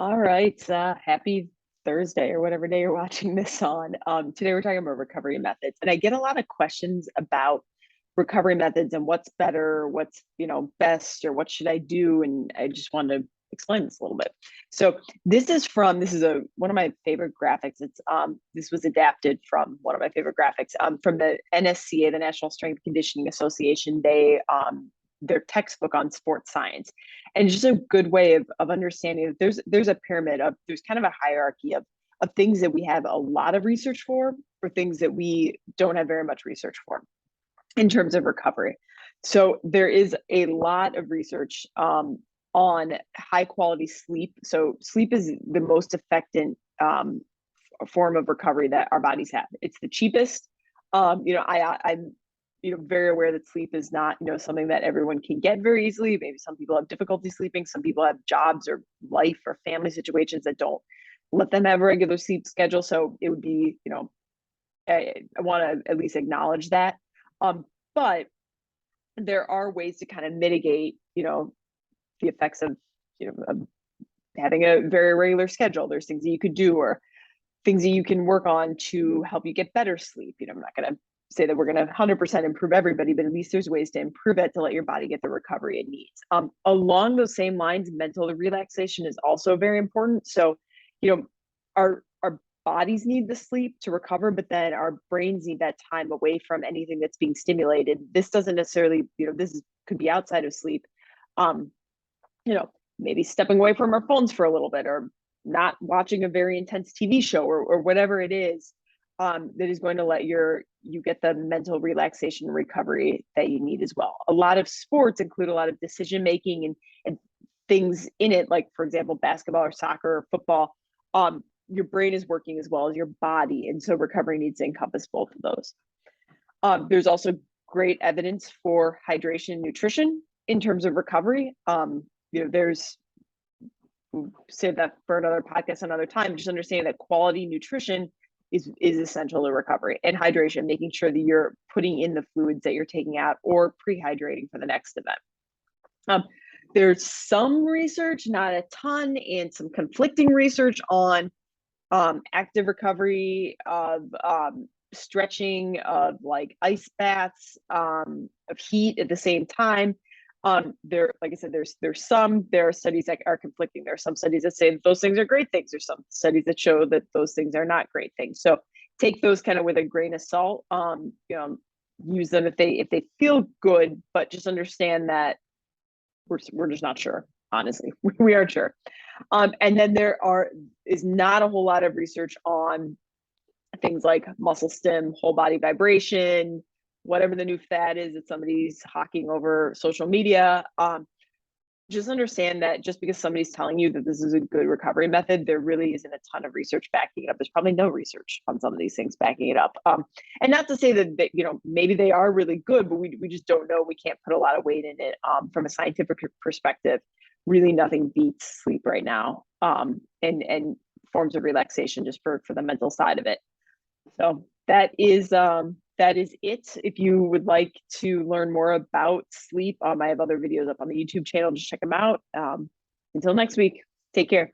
All right. Happy Thursday or whatever day you're watching this on. Today we're talking about recovery methods, and I get a lot of questions about recovery methods and what's better, what's best, or what should I do. And I just wanted to explain this a little bit. So this is a one of my favorite graphics. This was adapted from one of my favorite graphics from the NSCA, the National Strength Conditioning Association. Their textbook on sports science, and just a good way of understanding that there's a pyramid of there's kind of a hierarchy of things that we have a lot of research for things that we don't have very much research for in terms of recovery. So there is a lot of research on high quality sleep. So sleep is the most effective form of recovery that our bodies have. It's the cheapest. I'm very aware that sleep is not something that everyone can get very easily. Maybe some people have difficulty sleeping. Some people have jobs or life or family situations that don't let them have a regular sleep schedule. So it would be I want to at least acknowledge that. But there are ways to kind of mitigate the effects of having a very regular schedule. There's things that you could do or things that you can work on to help you get better sleep. I'm not going to say that we're going to 100% improve everybody, but at least there's ways to improve it to let your body get the recovery it needs. Along those same lines, mental relaxation is also very important. So, our bodies need the sleep to recover, but then our brains need that time away from anything that's being stimulated. This doesn't necessarily, could be outside of sleep. Maybe stepping away from our phones for a little bit, or not watching a very intense TV show, or whatever it is that is going to let you get the mental relaxation and recovery that you need as well. A lot of sports include a lot of decision making and things in it, like for example, basketball or soccer or football. Your brain is working as well as your body, and so recovery needs to encompass both of those. There's also great evidence for hydration and nutrition in terms of recovery. There's say that for another podcast another time, just understanding that quality nutrition is essential to recovery, and hydration, making sure that you're putting in the fluids that you're taking out or pre-hydrating for the next event. There's some research, not a ton, and some conflicting research on active recovery, of stretching, of like ice baths, of heat at the same time. Like I said, there are studies that are conflicting. There are some studies that say that those things are great things. There's some studies that show that those things are not great things. So take those kind of with a grain of salt. Use them if they feel good, but just understand that we're just not sure. Honestly, we aren't sure. And then is not a whole lot of research on things like muscle stim, whole body vibration, whatever the new fad is that somebody's hawking over social media. Just understand that just because somebody's telling you that this is a good recovery method, there really isn't a ton of research backing it up. There's probably no research on some of these things backing it up. And not to say that maybe they are really good, but we just don't know. We can't put a lot of weight in it. From a scientific perspective, really nothing beats sleep right now, and forms of relaxation just for the mental side of it. So that is it. If you would like to learn more about sleep, I have other videos up on the YouTube channel. Just check them out. Until next week, take care.